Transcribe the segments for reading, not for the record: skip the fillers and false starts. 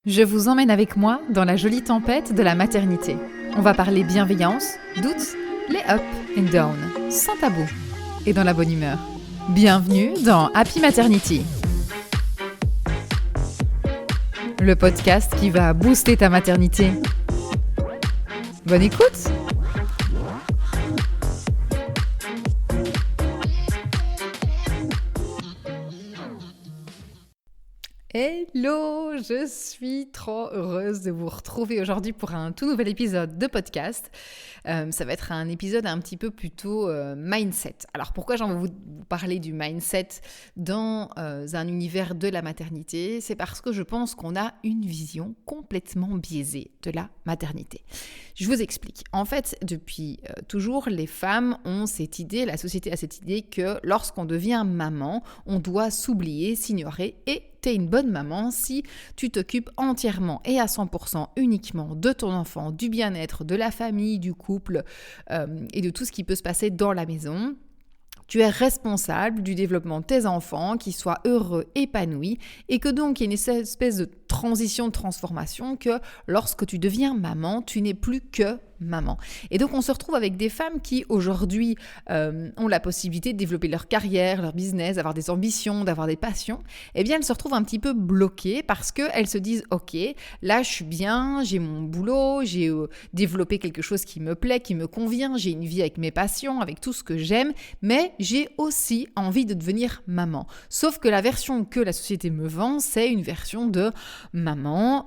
Je vous emmène avec moi dans la jolie tempête de la maternité. On va parler bienveillance, doutes, les up and down, sans tabou et dans la bonne humeur. Bienvenue dans Happy Maternity, le podcast qui va booster ta maternité. Bonne écoute! Hello, je suis trop heureuse de vous retrouver aujourd'hui pour un tout nouvel épisode de podcast. Ça va être un épisode un petit peu plutôt mindset. Alors pourquoi j'ai envie de vous parler du mindset dans un univers de la maternité ? C'est parce que je pense qu'on a une vision complètement biaisée de la maternité. Je vous explique. En fait, depuis toujours, les femmes ont cette idée, la société a cette idée que lorsqu'on devient maman, on doit s'oublier, s'ignorer et t'es une bonne maman si tu t'occupes entièrement et à 100% uniquement de ton enfant, du bien-être, de la famille, du couple et de tout ce qui peut se passer dans la maison. Tu es responsable du développement de tes enfants, qu'ils soient heureux, épanouis, et que donc il y ait une espèce de transition, de transformation, que lorsque tu deviens maman, tu n'es plus que maman. Et donc on se retrouve avec des femmes qui aujourd'hui ont la possibilité de développer leur carrière, leur business, d'avoir des ambitions, d'avoir des passions. Eh bien elles se retrouvent un petit peu bloquées parce qu'elles se disent « Ok, là je suis bien, j'ai mon boulot, j'ai développé quelque chose qui me plaît, qui me convient, j'ai une vie avec mes passions, avec tout ce que j'aime, mais j'ai aussi envie de devenir maman. » Sauf que la version que la société me vend, c'est une version de maman,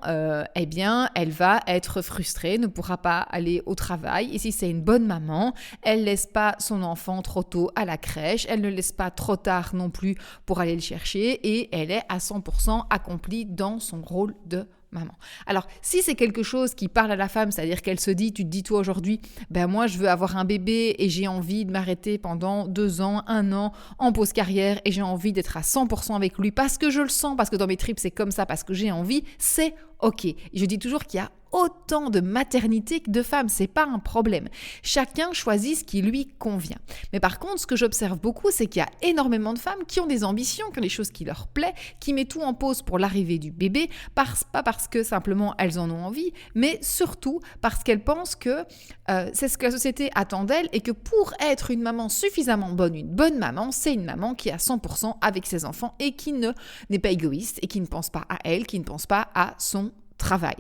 eh bien elle va être frustrée, ne pourra pas aller au travail, et si c'est une bonne maman, elle laisse pas son enfant trop tôt à la crèche, elle ne le laisse pas trop tard non plus pour aller le chercher, et elle est à 100% accomplie dans son rôle de maman. Alors, si c'est quelque chose qui parle à la femme, c'est-à-dire qu'elle se dit, tu te dis toi aujourd'hui, ben moi je veux avoir un bébé et j'ai envie de m'arrêter pendant 2 ans, 1 an en pause carrière et j'ai envie d'être à 100% avec lui parce que je le sens, parce que dans mes tripes c'est comme ça, parce que j'ai envie, c'est ok. Et je dis toujours qu'il y a autant de maternité que de femmes, c'est pas un problème. Chacun choisit ce qui lui convient. Mais par contre, ce que j'observe beaucoup, c'est qu'il y a énormément de femmes qui ont des ambitions, qui ont des choses qui leur plaisent, qui mettent tout en pause pour l'arrivée du bébé, pas parce que simplement elles en ont envie, mais surtout parce qu'elles pensent que c'est ce que la société attend d'elles et que pour être une maman suffisamment bonne, une bonne maman, c'est une maman qui est à 100% avec ses enfants et qui n'est pas égoïste et qui ne pense pas à elle, qui ne pense pas à son travail.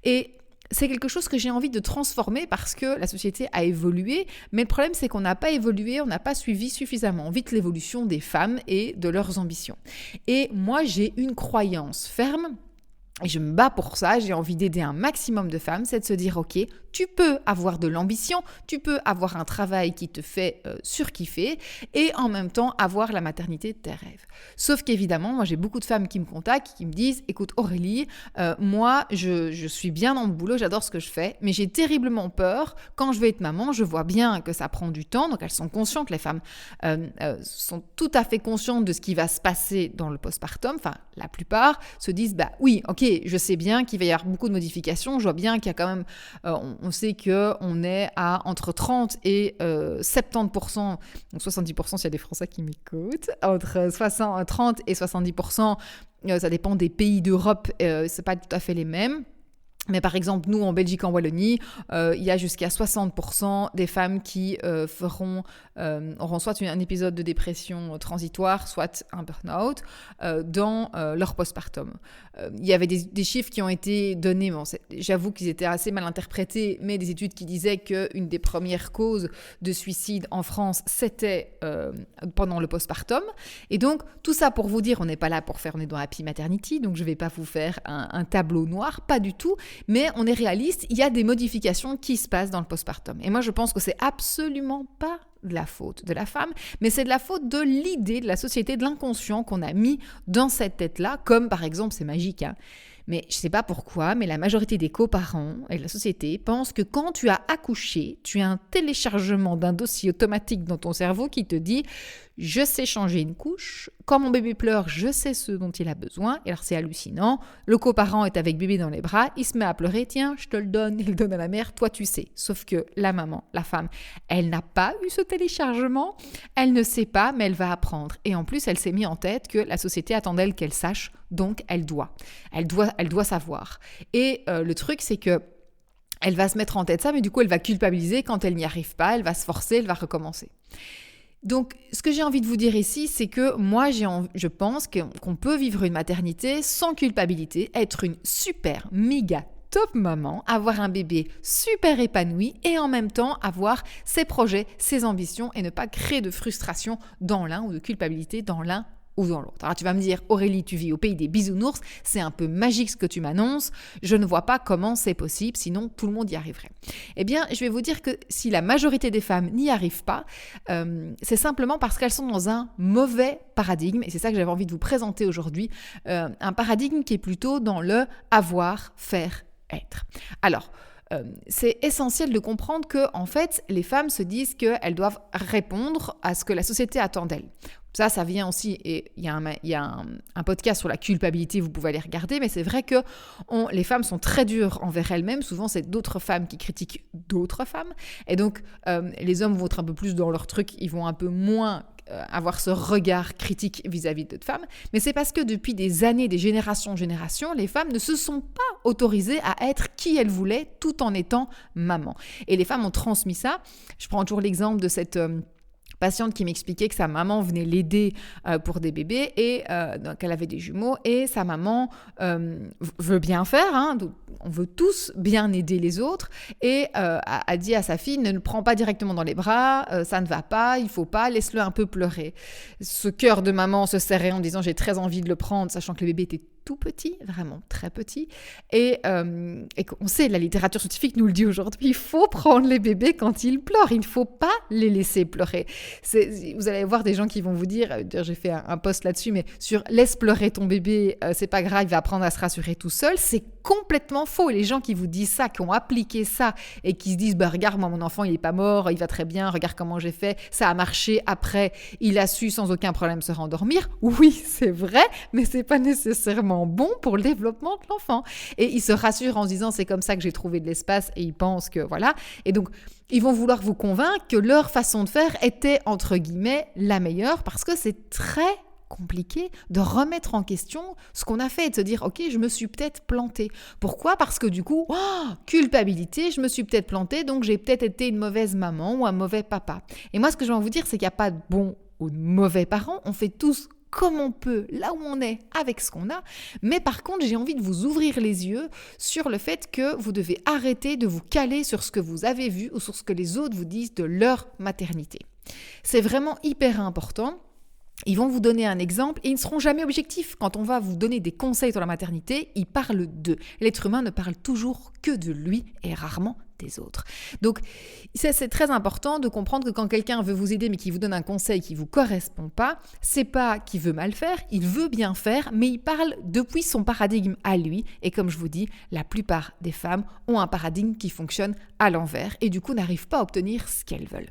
Et c'est quelque chose que j'ai envie de transformer parce que la société a évolué, mais le problème c'est qu'on n'a pas évolué, on n'a pas suivi suffisamment vite l'évolution des femmes et de leurs ambitions. Et moi j'ai une croyance ferme, et je me bats pour ça, j'ai envie d'aider un maximum de femmes, c'est de se dire ok, tu peux avoir de l'ambition, tu peux avoir un travail qui te fait surkiffer et en même temps avoir la maternité de tes rêves. Sauf qu'évidemment, moi j'ai beaucoup de femmes qui me contactent, qui me disent écoute Aurélie, moi je suis bien dans le boulot, j'adore ce que je fais, mais j'ai terriblement peur quand je vais être maman, je vois bien que ça prend du temps, donc elles sont conscientes, les femmes sont tout à fait conscientes de ce qui va se passer dans le postpartum, enfin la plupart se disent bah oui, ok, je sais bien qu'il va y avoir beaucoup de modifications, je vois bien qu'il y a quand même, on sait qu'on est à entre 30 et 70%, donc 70% s'il y a des Français qui m'écoutent, entre 30 et 70%, ça dépend des pays d'Europe, c'est pas tout à fait les mêmes. Mais par exemple, nous, en Belgique, en Wallonie, il y a jusqu'à 60% des femmes qui auront soit un épisode de dépression transitoire, soit un burn-out dans leur postpartum. Il y avait des chiffres qui ont été donnés, bon, j'avoue qu'ils étaient assez mal interprétés, mais des études qui disaient qu'une des premières causes de suicide en France, c'était pendant le postpartum. Et donc, tout ça pour vous dire, on n'est pas là pour faire, on est dans Happy Maternity, donc je ne vais pas vous faire un tableau noir, pas du tout. Mais on est réaliste, il y a des modifications qui se passent dans le postpartum. Et moi, je pense que c'est absolument pas de la faute de la femme, mais c'est de la faute de l'idée de la société, de l'inconscient qu'on a mis dans cette tête-là, comme par exemple, c'est magique, hein. Mais je ne sais pas pourquoi, mais la majorité des coparents et de la société pensent que quand tu as accouché, tu as un téléchargement d'un dossier automatique dans ton cerveau qui te dit Je sais changer une couche. Quand mon bébé pleure, je sais ce dont il a besoin. Et alors c'est hallucinant. Le coparent est avec bébé dans les bras, il se met à pleurer. Tiens, je te le donne. Il le donne à la mère. Toi, tu sais. Sauf que la maman, la femme, elle n'a pas eu ce téléchargement. Elle ne sait pas, mais elle va apprendre. Et en plus, elle s'est mis en tête que la société attend d'elle qu'elle sache. Donc, elle doit savoir. Et le truc, c'est que elle va se mettre en tête ça, mais du coup, elle va culpabiliser quand elle n'y arrive pas. Elle va se forcer, elle va recommencer. Donc, ce que j'ai envie de vous dire ici, c'est que moi, je pense qu'on peut vivre une maternité sans culpabilité, être une super, méga top maman, avoir un bébé super épanoui et en même temps avoir ses projets, ses ambitions et ne pas créer de frustration dans l'un ou de culpabilité dans l'un ou dans l'autre. Alors tu vas me dire, Aurélie, tu vis au pays des bisounours, c'est un peu magique ce que tu m'annonces, je ne vois pas comment c'est possible, sinon tout le monde y arriverait. Eh bien, je vais vous dire que si la majorité des femmes n'y arrivent pas, c'est simplement parce qu'elles sont dans un mauvais paradigme, et c'est ça que j'avais envie de vous présenter aujourd'hui, un paradigme qui est plutôt dans le avoir, faire, être. Alors, c'est essentiel de comprendre que, en fait, les femmes se disent qu'elles doivent répondre à ce que la société attend d'elles. Ça vient aussi, et il y a un podcast sur la culpabilité, vous pouvez aller regarder, mais c'est vrai que les femmes sont très dures envers elles-mêmes. Souvent, c'est d'autres femmes qui critiquent d'autres femmes. Et donc, les hommes vont être un peu plus dans leur truc, ils vont un peu moins avoir ce regard critique vis-à-vis d'autres femmes. Mais c'est parce que depuis des années, des générations en générations, les femmes ne se sont pas autorisées à être qui elles voulaient tout en étant maman. Et les femmes ont transmis ça. Je prends toujours l'exemple de cette patiente qui m'expliquait que sa maman venait l'aider pour des bébés et donc elle avait des jumeaux et sa maman veut bien faire, hein, on veut tous bien aider les autres et a dit à sa fille ne le prends pas directement dans les bras, ça ne va pas, il faut pas, laisse-le un peu pleurer. Ce cœur de maman se serrait en disant j'ai très envie de le prendre, sachant que le bébé était tout petit, vraiment très petit. Et on sait, la littérature scientifique nous le dit aujourd'hui, il faut prendre les bébés quand ils pleurent, il ne faut pas les laisser pleurer. Vous allez voir des gens qui vont vous dire, j'ai fait un post là-dessus, mais sur laisse pleurer ton bébé, c'est pas grave, il va apprendre à se rassurer tout seul. C'est complètement faux. Et les gens qui vous disent ça, qui ont appliqué ça et qui se disent, regarde, moi mon enfant il est pas mort, il va très bien, regarde comment j'ai fait, ça a marché, après il a su sans aucun problème se rendormir. Oui, c'est vrai, mais c'est pas nécessairement bon pour le développement de l'enfant. Et ils se rassurent en se disant c'est comme ça que j'ai trouvé de l'espace et ils pensent que voilà. Et donc, ils vont vouloir vous convaincre que leur façon de faire était entre guillemets la meilleure parce que c'est très compliqué de remettre en question ce qu'on a fait et de se dire ok, je me suis peut-être plantée. Pourquoi ? Parce que du coup, culpabilité, je me suis peut-être plantée, donc j'ai peut-être été une mauvaise maman ou un mauvais papa. Et moi, ce que je vais vous dire, c'est qu'il n'y a pas de bons ou de mauvais parents. On fait tous comme on peut, là où on est, avec ce qu'on a. Mais par contre, j'ai envie de vous ouvrir les yeux sur le fait que vous devez arrêter de vous caler sur ce que vous avez vu ou sur ce que les autres vous disent de leur maternité. C'est vraiment hyper important. Ils vont vous donner un exemple et ils ne seront jamais objectifs. Quand on va vous donner des conseils sur la maternité, ils parlent d'eux. L'être humain ne parle toujours que de lui et rarement des autres. Donc, c'est très important de comprendre que quand quelqu'un veut vous aider mais qui vous donne un conseil qui ne vous correspond pas, c'est pas qu'il veut mal faire, il veut bien faire, mais il parle depuis son paradigme à lui. Et comme je vous dis, la plupart des femmes ont un paradigme qui fonctionne à l'envers et du coup n'arrivent pas à obtenir ce qu'elles veulent.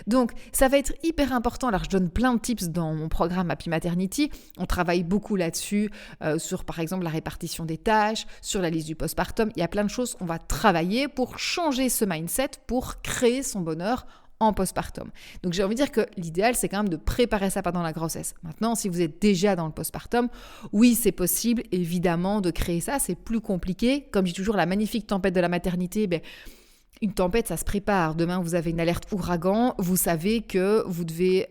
Donc, ça va être hyper important. Alors, je donne plein de tips dans mon programme Happy Maternity. On travaille beaucoup là-dessus, sur par exemple la répartition des tâches, sur la liste du postpartum. Il y a plein de choses qu'on va travailler pour changer ce mindset, pour créer son bonheur en postpartum. Donc j'ai envie de dire que l'idéal, c'est quand même de préparer ça pendant la grossesse. Maintenant, si vous êtes déjà dans le postpartum, oui, c'est possible, évidemment, de créer ça. C'est plus compliqué. Comme je dis toujours, la magnifique tempête de la maternité, une tempête, ça se prépare. Demain, vous avez une alerte ouragan. Vous savez que vous devez,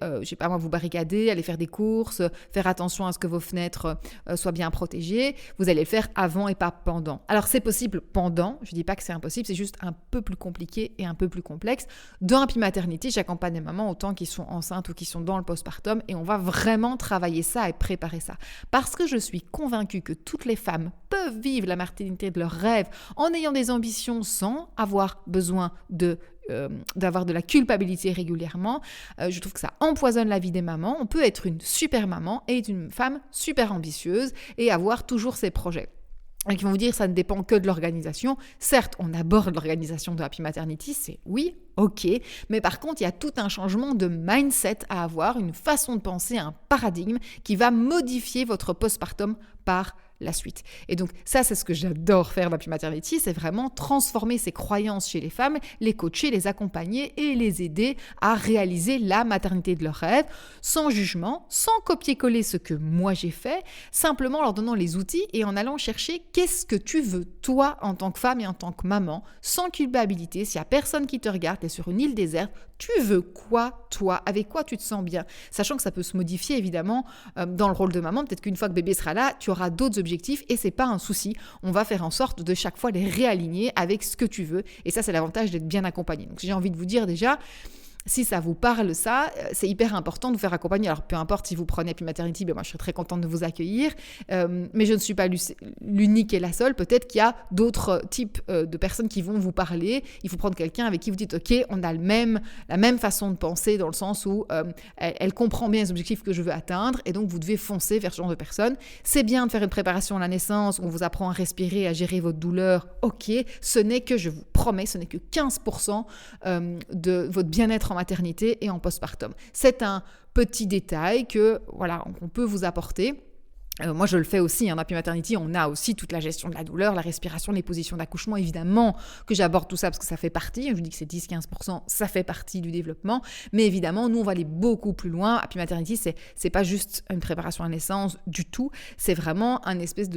vous barricader, aller faire des courses, faire attention à ce que vos fenêtres soient bien protégées. Vous allez le faire avant et pas pendant. Alors, c'est possible pendant. Je ne dis pas que c'est impossible. C'est juste un peu plus compliqué et un peu plus complexe. Dans Happy Maternity, j'accompagne les mamans autant qui sont enceintes ou qui sont dans le postpartum et on va vraiment travailler ça et préparer ça. Parce que je suis convaincue que toutes les femmes peuvent vivre la maternité de leurs rêves en ayant des ambitions sans avoir besoin d'avoir de la culpabilité régulièrement. Je trouve que ça empoisonne la vie des mamans. On peut être une super maman et être une femme super ambitieuse et avoir toujours ses projets. Et qui vont vous dire ça ne dépend que de l'organisation. Certes, on aborde l'organisation de Happy Maternity, c'est oui, ok, mais par contre, il y a tout un changement de mindset à avoir, une façon de penser, un paradigme qui va modifier votre postpartum par la suite. Et donc ça, c'est ce que j'adore faire dans Happy Maternity, c'est vraiment transformer ces croyances chez les femmes, les coacher, les accompagner et les aider à réaliser la maternité de leurs rêves, sans jugement, sans copier-coller ce que moi j'ai fait, simplement en leur donnant les outils et en allant chercher qu'est-ce que tu veux toi en tant que femme et en tant que maman, sans culpabilité, s'il n'y a personne qui te regarde, tu es sur une île déserte, tu veux quoi toi, avec quoi tu te sens bien, sachant que ça peut se modifier évidemment dans le rôle de maman, peut-être qu'une fois que bébé sera là, tu auras d'autres objectifs et c'est pas un souci, on va faire en sorte de chaque fois les réaligner avec ce que tu veux et ça c'est l'avantage d'être bien accompagné. Donc j'ai envie de vous dire déjà, si ça vous parle ça, c'est hyper important de vous faire accompagner. Alors peu importe si vous prenez Happy Maternity, moi je serais très contente de vous accueillir, mais je ne suis pas l'unique et la seule. Peut-être qu'il y a d'autres types de personnes qui vont vous parler. Il faut prendre quelqu'un avec qui vous dites ok, on a la même façon de penser dans le sens où elle comprend bien les objectifs que je veux atteindre et donc vous devez foncer vers ce genre de personne. C'est bien de faire une préparation à la naissance où on vous apprend à respirer, à gérer votre douleur. Ok, ce n'est que, je vous promets, ce n'est que 15% de votre bien-être en maternité et en postpartum. C'est un petit détail que voilà, on peut vous apporter. Moi, je le fais aussi, Happy Maternity, on a aussi toute la gestion de la douleur, la respiration, les positions d'accouchement, évidemment que j'aborde tout ça parce que ça fait partie, je vous dis que c'est 10-15%, ça fait partie du développement, mais évidemment, nous, on va aller beaucoup plus loin. Happy Maternity, c'est pas juste une préparation à la naissance du tout, c'est vraiment un espèce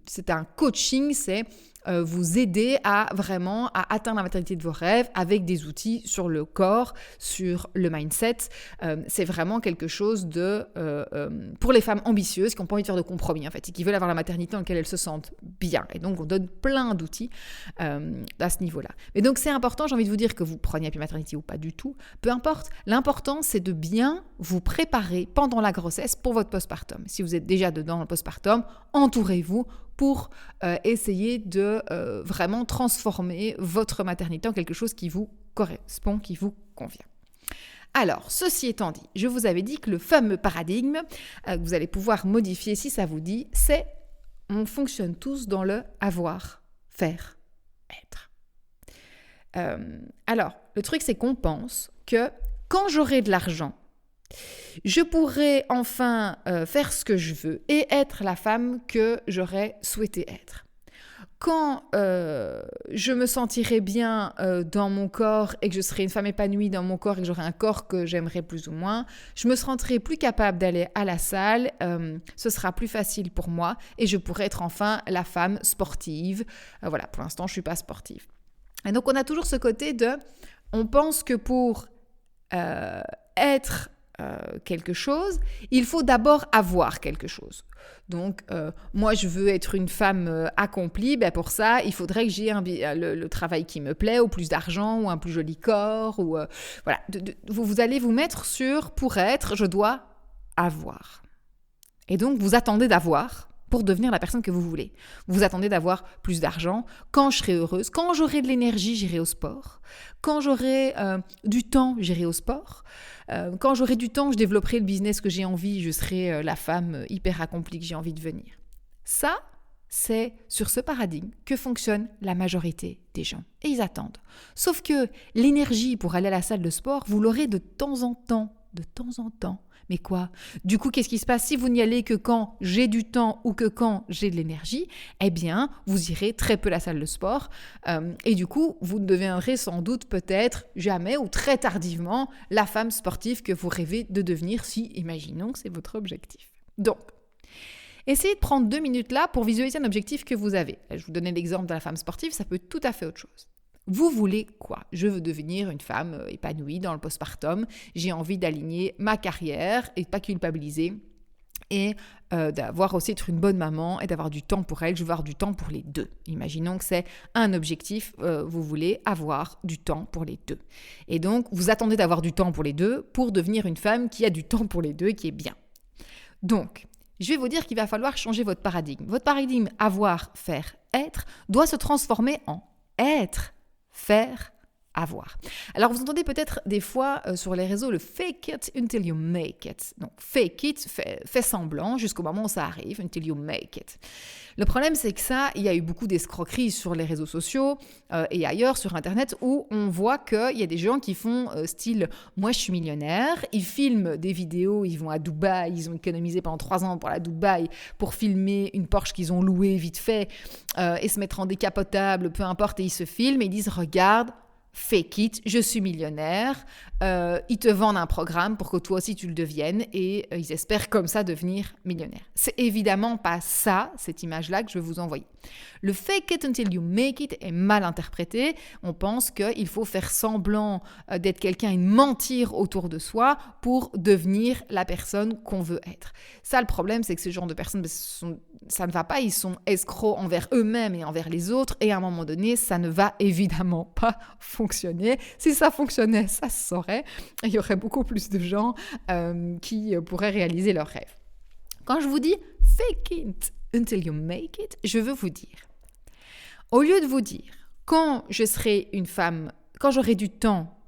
c'est un coaching, c'est vous aider à vraiment à atteindre la maternité de vos rêves avec des outils sur le corps, sur le mindset. C'est vraiment quelque chose de pour les femmes ambitieuses qui n'ont pas envie de faire de compromis en fait et qui veulent avoir la maternité dans laquelle elles se sentent bien. Et donc on donne plein d'outils à ce niveau-là. Mais donc c'est important, j'ai envie de vous dire que vous preniez Happy Maternity ou pas du tout, peu importe. L'important c'est de bien vous préparer pendant la grossesse pour votre postpartum. Si vous êtes déjà dedans dans le postpartum, entourez-vous pour essayer de vraiment transformer votre maternité en quelque chose qui vous correspond, qui vous convient. Alors, ceci étant dit, je vous avais dit que le fameux paradigme que vous allez pouvoir modifier si ça vous dit, c'est on fonctionne tous dans le avoir, faire, être. Alors, le truc c'est qu'on pense que quand j'aurai de l'argent, je pourrai enfin faire ce que je veux et être la femme que j'aurais souhaité être. Quand je me sentirai bien dans mon corps et que je serai une femme épanouie dans mon corps et que j'aurai un corps que j'aimerais plus ou moins, je me sentirai plus capable d'aller à la salle, ce sera plus facile pour moi et je pourrai être enfin la femme sportive. Voilà, pour l'instant, je ne suis pas sportive. Et donc, on a toujours ce côté de... On pense que pour être... quelque chose, il faut d'abord avoir quelque chose. Donc, moi, je veux être une femme accomplie. Pour ça, il faudrait que j'ai le travail qui me plaît, ou plus d'argent, ou un plus joli corps. Ou voilà. Vous allez vous mettre sur, pour être, je dois avoir. Et donc, vous attendez d'avoir pour devenir la personne que vous voulez. Vous attendez d'avoir plus d'argent. Quand je serai heureuse, quand j'aurai de l'énergie, j'irai au sport. Quand j'aurai du temps, j'irai au sport. Quand j'aurai du temps, je développerai le business que j'ai envie. Je serai la femme hyper accomplie que j'ai envie de devenir. Ça, c'est sur ce paradigme que fonctionne la majorité des gens. Et ils attendent. Sauf que l'énergie pour aller à la salle de sport, vous l'aurez de temps en temps. De temps en temps. Mais quoi ? Du coup, qu'est-ce qui se passe si vous n'y allez que quand j'ai du temps ou que quand j'ai de l'énergie ? Eh bien, vous irez très peu à la salle de sport et du coup, vous deviendrez sans doute peut-être jamais ou très tardivement la femme sportive que vous rêvez de devenir si, imaginons que c'est votre objectif. Donc, essayez de prendre 2 minutes là pour visualiser un objectif que vous avez. Je vous donnais l'exemple de la femme sportive, ça peut être tout à fait autre chose. Vous voulez quoi ? Je veux devenir une femme épanouie dans le postpartum. J'ai envie d'aligner ma carrière et de ne pas culpabiliser et d'avoir aussi être une bonne maman et d'avoir du temps pour elle. Je veux avoir du temps pour les deux. Imaginons que c'est un objectif, vous voulez avoir du temps pour les deux. Et donc, vous attendez d'avoir du temps pour les deux pour devenir une femme qui a du temps pour les deux et qui est bien. Donc, je vais vous dire qu'il va falloir changer votre paradigme. Votre paradigme avoir, faire, être doit se transformer en être, faire, avoir. Alors, vous entendez peut-être des fois sur les réseaux le fake it until you make it. Donc, fake it, fais semblant jusqu'au moment où ça arrive, until you make it. Le problème, c'est que ça, il y a eu beaucoup d'escroqueries sur les réseaux sociaux et ailleurs sur Internet où on voit qu'il y a des gens qui font style « moi, je suis millionnaire », ils filment des vidéos, ils vont à Dubaï, ils ont économisé pendant 3 ans pour aller à Dubaï pour filmer une Porsche qu'ils ont louée vite fait et se mettre en décapotable, peu importe, et ils se filment et ils disent « regarde, fake it, je suis millionnaire ». Ils te vendent un programme pour que toi aussi tu le deviennes et ils espèrent comme ça devenir millionnaire. C'est évidemment pas ça, cette image-là que je vais vous envoyer. Le fake it until you make it est mal interprété. On pense qu'il faut faire semblant d'être quelqu'un et mentir autour de soi pour devenir la personne qu'on veut être. Ça, le problème, c'est que ce genre de personnes, ça ne va pas. Ils sont escrocs envers eux-mêmes et envers les autres. Et à un moment donné, ça ne va évidemment pas fonctionner. Si ça fonctionnait, ça se saurait. Il y aurait beaucoup plus de gens qui pourraient réaliser leurs rêves. Quand je vous dis « fake it until you make it », je veux vous dire, au lieu de vous dire « quand je serai une femme, quand j'aurai du temps,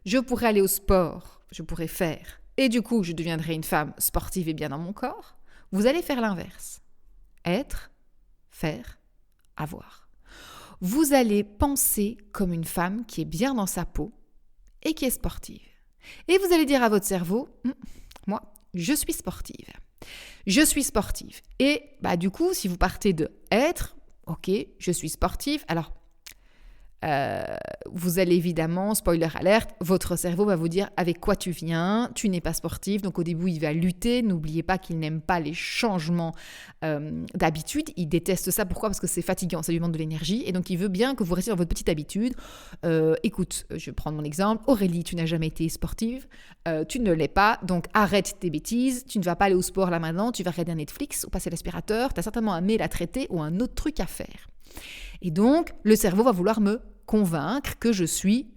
je pourrai aller au sport, je pourrai faire, et du coup, je deviendrai une femme sportive et bien dans mon corps », vous allez faire l'inverse. Être, faire, avoir. Vous allez penser comme une femme qui est bien dans sa peau et qui est sportive. Et vous allez dire à votre cerveau, moi, je suis sportive. Je suis sportive. Et du coup, si vous partez de être, ok, je suis sportive, alors vous allez évidemment, spoiler alert, votre cerveau va vous dire avec quoi tu viens, tu n'es pas sportive, donc au début il va lutter. N'oubliez pas qu'il n'aime pas les changements d'habitude, il déteste ça. Pourquoi ? Parce que c'est fatigant, ça lui demande de l'énergie et donc il veut bien que vous restiez dans votre petite habitude. Écoute, je vais prendre mon exemple, Aurélie, tu n'as jamais été sportive, tu ne l'es pas, donc arrête tes bêtises, tu ne vas pas aller au sport là maintenant, tu vas regarder un Netflix ou passer l'aspirateur, tu as certainement un mail à traiter ou un autre truc à faire. Et donc, le cerveau va vouloir me convaincre que je suis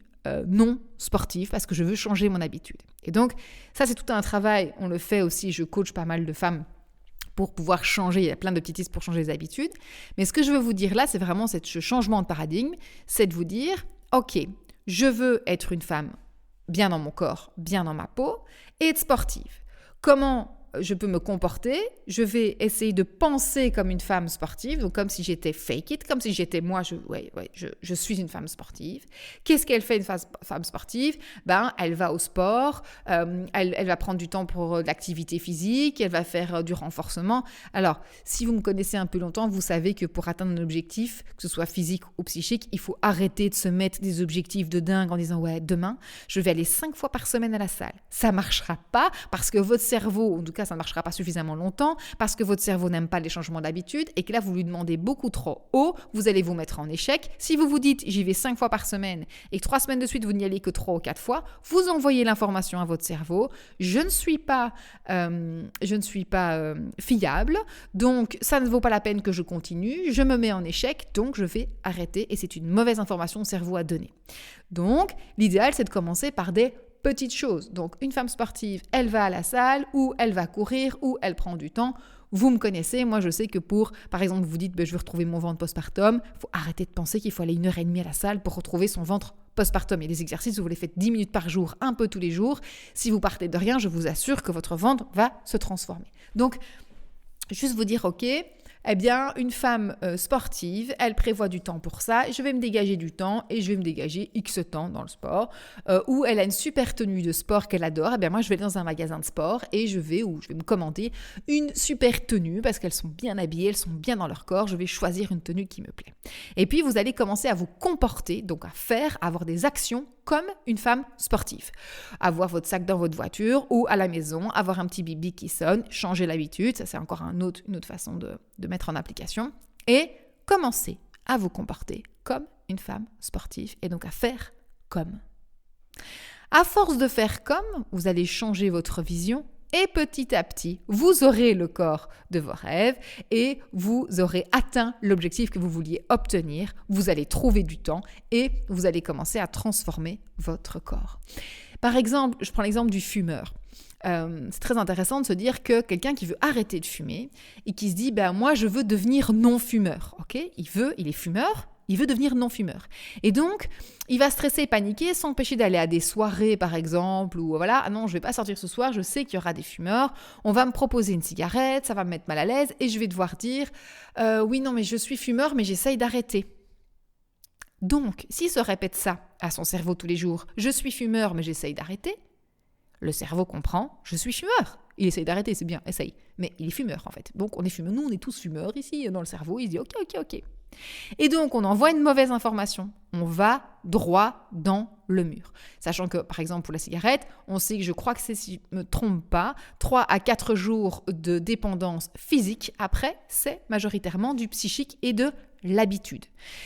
non sportive parce que je veux changer mon habitude. Et donc, ça, c'est tout un travail. On le fait aussi, je coach pas mal de femmes pour pouvoir changer. Il y a plein de petits tips pour changer les habitudes. Mais ce que je veux vous dire là, c'est vraiment ce changement de paradigme. C'est de vous dire, OK, je veux être une femme bien dans mon corps, bien dans ma peau et être sportive. Comment je peux me comporter, je vais essayer de penser comme une femme sportive, donc comme si j'étais fake it, comme si j'étais moi, je suis une femme sportive. Qu'est-ce qu'elle fait une femme sportive ? Elle va au sport, elle va prendre du temps pour l'activité physique, elle va faire du renforcement. Alors, si vous me connaissez un peu longtemps, vous savez que pour atteindre un objectif, que ce soit physique ou psychique, il faut arrêter de se mettre des objectifs de dingue en disant « ouais, demain, je vais aller 5 fois par semaine à la salle ». Ça ne marchera pas parce que votre cerveau, en tout cas, ça ne marchera pas suffisamment longtemps parce que votre cerveau n'aime pas les changements d'habitude et que là, vous lui demandez beaucoup trop haut, vous allez vous mettre en échec. Si vous vous dites, j'y vais 5 fois par semaine et que 3 semaines de suite, vous n'y allez que 3 ou 4 fois, vous envoyez l'information à votre cerveau, je ne suis pas fiable, donc ça ne vaut pas la peine que je continue, je me mets en échec, donc je vais arrêter et c'est une mauvaise information au cerveau à donner. Donc, l'idéal, c'est de commencer par des petites choses. Donc, une femme sportive, elle va à la salle ou elle va courir ou elle prend du temps. Vous me connaissez, moi je sais que par exemple, vous dites je veux retrouver mon ventre postpartum, il faut arrêter de penser qu'il faut aller 1h30 à la salle pour retrouver son ventre postpartum. Il y a des exercices où vous les faites 10 minutes par jour, un peu tous les jours. Si vous partez de rien, je vous assure que votre ventre va se transformer. Donc, juste vous dire, ok, eh bien, une femme sportive, elle prévoit du temps pour ça. Je vais me dégager du temps et je vais me dégager X temps dans le sport. Ou elle a une super tenue de sport qu'elle adore. Eh bien, moi, je vais aller dans un magasin de sport et je vais me commander une super tenue parce qu'elles sont bien habillées, elles sont bien dans leur corps. Je vais choisir une tenue qui me plaît. Et puis, vous allez commencer à vous comporter, donc à avoir des actions comme une femme sportive. Avoir votre sac dans votre voiture ou à la maison, avoir un petit bibi qui sonne, changer l'habitude, ça c'est encore une autre façon de mettre en application, et commencer à vous comporter comme une femme sportive et donc à faire comme. À force de faire comme, vous allez changer votre vision et petit à petit, vous aurez le corps de vos rêves et vous aurez atteint l'objectif que vous vouliez obtenir. Vous allez trouver du temps et vous allez commencer à transformer votre corps. Par exemple, je prends l'exemple du fumeur. C'est très intéressant de se dire que quelqu'un qui veut arrêter de fumer et qui se dit moi je veux devenir non-fumeur. Ok, il est fumeur, Il veut devenir non-fumeur. Et donc, il va stresser et paniquer, s'empêcher d'aller à des soirées, par exemple, ou voilà, ah non, je ne vais pas sortir ce soir, je sais qu'il y aura des fumeurs, on va me proposer une cigarette, ça va me mettre mal à l'aise, et je vais devoir dire oui, non, mais je suis fumeur, mais j'essaye d'arrêter. Donc, s'il se répète ça à son cerveau tous les jours, je suis fumeur, mais j'essaye d'arrêter, le cerveau comprend, je suis fumeur. Il essaye d'arrêter, c'est bien, essaye. Mais il est fumeur, en fait. Donc, on est fumeur. Nous, on est tous fumeurs ici, dans le cerveau. Il se dit, ok. Et donc, on envoie une mauvaise information. On va droit dans le mur. Sachant que, par exemple, pour la cigarette, on sait que je crois que c'est, si je ne me trompe pas, 3 à 4 jours de dépendance physique. Après, c'est majoritairement du psychique et de l'habitude.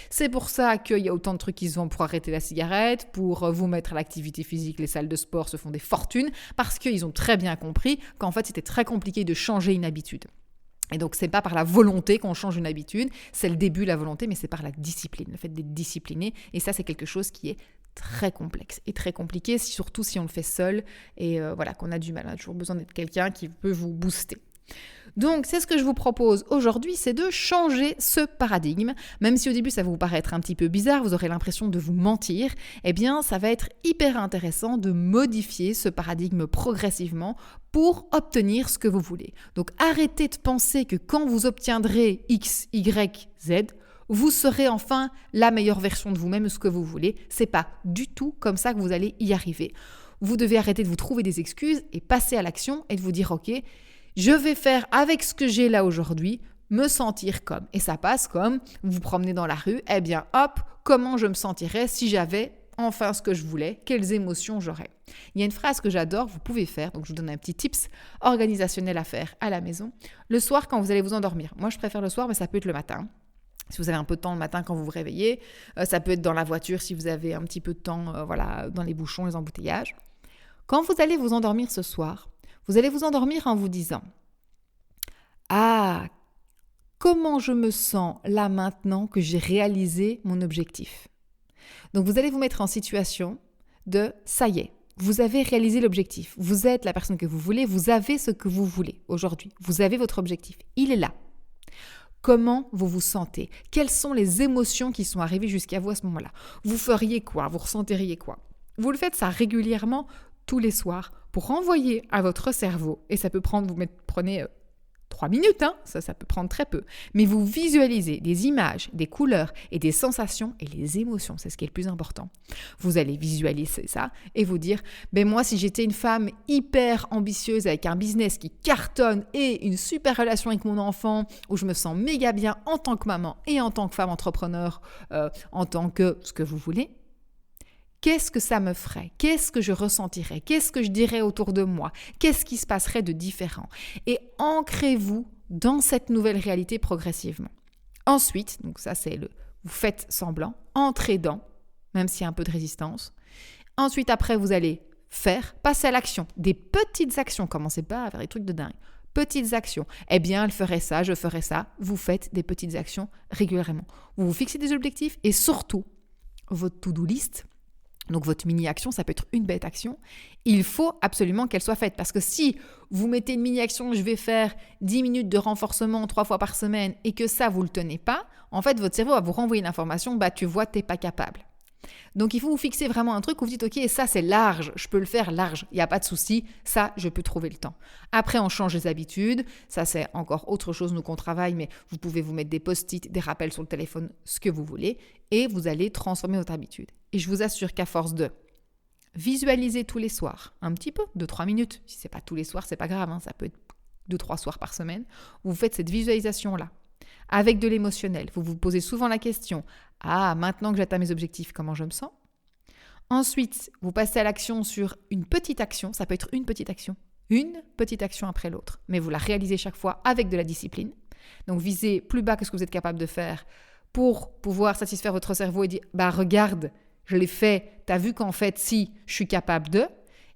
C'est pour ça qu'il y a autant de trucs qui se vendent pour arrêter la cigarette, pour vous mettre à l'activité physique. Les salles de sport se font des fortunes parce qu'ils ont très bien compris qu'en fait, c'était très compliqué de changer une habitude. Et donc, c'est pas par la volonté qu'on change une habitude, c'est le début, la volonté, mais c'est par la discipline, le fait d'être discipliné. Et ça, c'est quelque chose qui est très complexe et très compliqué, surtout si on le fait seul et voilà, qu'on a du mal. On a toujours besoin d'être quelqu'un qui peut vous booster. Donc, c'est ce que je vous propose aujourd'hui, c'est de changer ce paradigme. Même si au début, ça va vous paraître un petit peu bizarre, vous aurez l'impression de vous mentir, eh bien, ça va être hyper intéressant de modifier ce paradigme progressivement pour obtenir ce que vous voulez. Donc, arrêtez de penser que quand vous obtiendrez X, Y, Z, vous serez enfin la meilleure version de vous-même, ce que vous voulez. C'est pas du tout comme ça que vous allez y arriver. Vous devez arrêter de vous trouver des excuses et passer à l'action et de vous dire « Ok, je vais faire avec ce que j'ai là aujourd'hui, me sentir comme. » Et ça passe comme vous vous promenez dans la rue, eh bien hop, comment je me sentirais si j'avais enfin ce que je voulais, quelles émotions j'aurais. Il y a une phrase que j'adore, vous pouvez faire, donc je vous donne un petit tips organisationnel à faire à la maison. Le soir quand vous allez vous endormir, moi je préfère le soir mais ça peut être le matin. Si vous avez un peu de temps le matin quand vous vous réveillez, ça peut être dans la voiture si vous avez un petit peu de temps dans les bouchons, les embouteillages. Quand vous allez vous endormir ce soir, vous allez vous endormir en vous disant « Ah, comment je me sens là maintenant que j'ai réalisé mon objectif ?» Donc vous allez vous mettre en situation de « Ça y est, vous avez réalisé l'objectif. Vous êtes la personne que vous voulez, vous avez ce que vous voulez aujourd'hui. Vous avez votre objectif. Il est là. » Comment vous vous sentez? Quelles sont les émotions qui sont arrivées jusqu'à vous à ce moment-là? Vous feriez quoi? Vous ressentiriez quoi? Vous le faites ça régulièrement tous les soirs pour envoyer à votre cerveau, et ça peut prendre, prenez 3 minutes, ça peut prendre très peu, mais vous visualisez des images, des couleurs et des sensations et les émotions, c'est ce qui est le plus important. Vous allez visualiser ça et vous dire, moi si j'étais une femme hyper ambitieuse avec un business qui cartonne et une super relation avec mon enfant, où je me sens méga bien en tant que maman et en tant que femme entrepreneur, en tant que ce que vous voulez, qu'est-ce que ça me ferait? Qu'est-ce que je ressentirais? Qu'est-ce que je dirais autour de moi? Qu'est-ce qui se passerait de différent? Et ancrez-vous dans cette nouvelle réalité progressivement. Ensuite, donc ça c'est vous faites semblant, entrez dans, même s'il y a un peu de résistance. Ensuite, après, vous allez passer à l'action. Des petites actions, commencez pas à faire des trucs de dingue. Petites actions. Eh bien, elle ferait ça, je ferais ça. Vous faites des petites actions régulièrement. Vous vous fixez des objectifs et surtout, votre to-do list, donc votre mini-action, ça peut être une bête action, il faut absolument qu'elle soit faite. Parce que si vous mettez une mini-action, je vais faire 10 minutes de renforcement 3 fois par semaine et que ça, vous ne le tenez pas, en fait, votre cerveau va vous renvoyer une information, tu vois, tu n'es pas capable. Donc, il faut vous fixer vraiment un truc où vous dites, ok, ça c'est large, je peux le faire large, il n'y a pas de souci, ça, je peux trouver le temps. Après, on change les habitudes, ça c'est encore autre chose, nous qu'on travaille, mais vous pouvez vous mettre des post-it, des rappels sur le téléphone, ce que vous voulez, et vous allez transformer votre habitude. Et je vous assure qu'à force de visualiser tous les soirs, un petit peu, 2-3 minutes, si ce n'est pas tous les soirs, c'est pas grave, ça peut être 2-3 soirs par semaine, vous faites cette visualisation-là. Avec de l'émotionnel, vous vous posez souvent la question « Ah, maintenant que j'atteins mes objectifs, comment je me sens ?» Ensuite, vous passez à l'action sur une petite action, ça peut être une petite action après l'autre, mais vous la réalisez chaque fois avec de la discipline. Donc, visez plus bas que ce que vous êtes capable de faire pour pouvoir satisfaire votre cerveau et dire « regarde, je l'ai fait, t'as vu qu'en fait, si, je suis capable de… »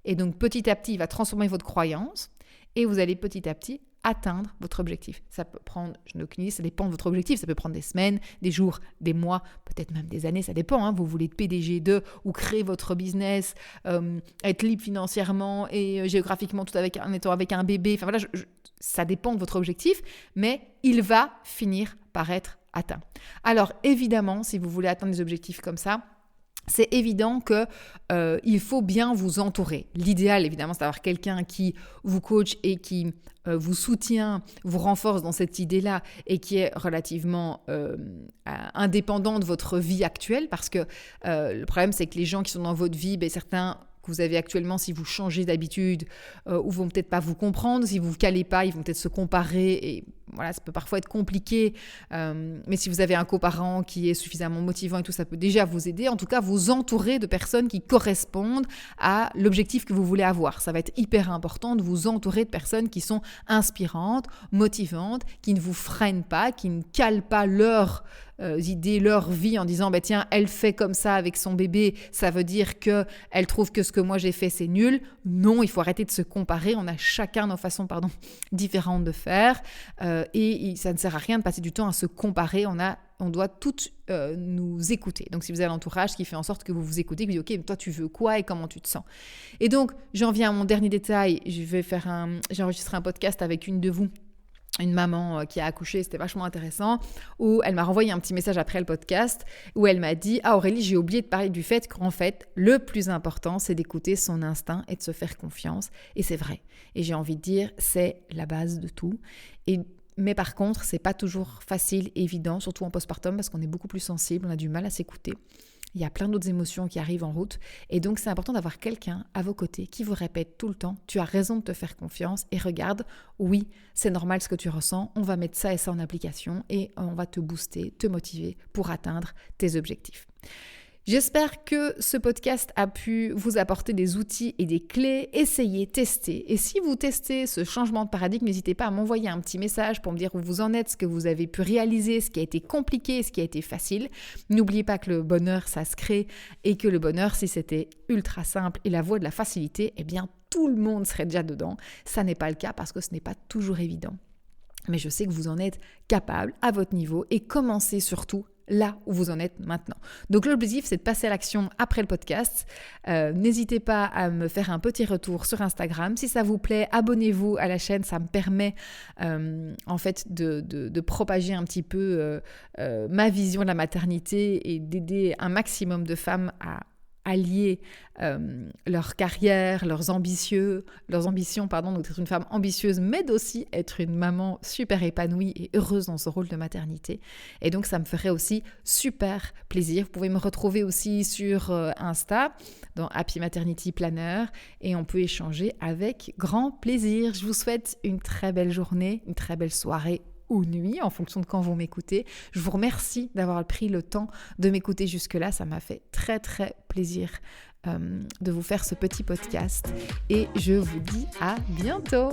Et donc, petit à petit, il va transformer votre croyance et vous allez petit à petit atteindre votre objectif. Ça peut prendre, je n'ai aucune idée, ça dépend de votre objectif, ça peut prendre des semaines, des jours, des mois, peut-être même des années, ça dépend. Vous voulez être PDG de ou créer votre business, être libre financièrement et géographiquement tout en étant avec un bébé. Enfin voilà, ça dépend de votre objectif, mais il va finir par être atteint. Alors évidemment, si vous voulez atteindre des objectifs comme ça, c'est évident qu'il faut bien vous entourer. L'idéal, évidemment, c'est d'avoir quelqu'un qui vous coach et qui vous soutient, vous renforce dans cette idée-là et qui est relativement indépendant de votre vie actuelle. Parce que le problème, c'est que les gens qui sont dans votre vie, certains que vous avez actuellement, si vous changez d'habitude, ou vont peut-être pas vous comprendre, si vous ne vous calez pas, ils vont peut-être se comparer et voilà, ça peut parfois être compliqué, mais si vous avez un coparent qui est suffisamment motivant et tout, ça peut déjà vous aider. En tout cas, vous entourer de personnes qui correspondent à l'objectif que vous voulez avoir. Ça va être hyper important de vous entourer de personnes qui sont inspirantes, motivantes, qui ne vous freinent pas, qui ne calent pas leurs idées, leur vie en disant tiens, elle fait comme ça avec son bébé, ça veut dire qu'elle trouve que ce que moi j'ai fait c'est nul. Non, il faut arrêter de se comparer, on a chacun nos façons différentes de faire et ça ne sert à rien de passer du temps à se comparer, on doit toutes nous écouter. Donc si vous avez l'entourage qui fait en sorte que vous vous écoutez, que vous dites ok, toi tu veux quoi et comment tu te sens. Et donc j'en viens à mon dernier détail, j'ai enregistré un podcast avec une de vous, une maman qui a accouché, c'était vachement intéressant, où elle m'a renvoyé un petit message après le podcast, où elle m'a dit « Ah Aurélie, j'ai oublié de parler du fait qu'en fait, le plus important, c'est d'écouter son instinct et de se faire confiance. » Et c'est vrai. Et j'ai envie de dire, c'est la base de tout. Mais par contre, c'est pas toujours facile, évident, surtout en postpartum, parce qu'on est beaucoup plus sensible, on a du mal à s'écouter. Il y a plein d'autres émotions qui arrivent en route. Et donc, c'est important d'avoir quelqu'un à vos côtés qui vous répète tout le temps « Tu as raison de te faire confiance et regarde, oui, c'est normal ce que tu ressens, on va mettre ça et ça en application et on va te booster, te motiver pour atteindre tes objectifs. » J'espère que ce podcast a pu vous apporter des outils et des clés. Essayez, testez. Et si vous testez ce changement de paradigme, n'hésitez pas à m'envoyer un petit message pour me dire où vous en êtes, ce que vous avez pu réaliser, ce qui a été compliqué, ce qui a été facile. N'oubliez pas que le bonheur, ça se crée et que le bonheur, si c'était ultra simple et la voie de la facilité, tout le monde serait déjà dedans. Ça n'est pas le cas parce que ce n'est pas toujours évident. Mais je sais que vous en êtes capable à votre niveau et commencez surtout là où vous en êtes maintenant. Donc l'objectif, c'est de passer à l'action après le podcast. N'hésitez pas à me faire un petit retour sur Instagram. Si ça vous plaît, abonnez-vous à la chaîne. Ça me permet en fait de propager un petit peu ma vision de la maternité et d'aider un maximum de femmes à allier leur carrière, leurs ambitions, donc être une femme ambitieuse, mais aussi être une maman super épanouie et heureuse dans ce rôle de maternité. Et donc, ça me ferait aussi super plaisir. Vous pouvez me retrouver aussi sur Insta, dans Happy Maternity Planner, et on peut échanger avec grand plaisir. Je vous souhaite une très belle journée, une très belle soirée ou nuit, en fonction de quand vous m'écoutez. Je vous remercie d'avoir pris le temps de m'écouter jusque-là. Ça m'a fait très, très plaisir de vous faire ce petit podcast. Et je vous dis à bientôt.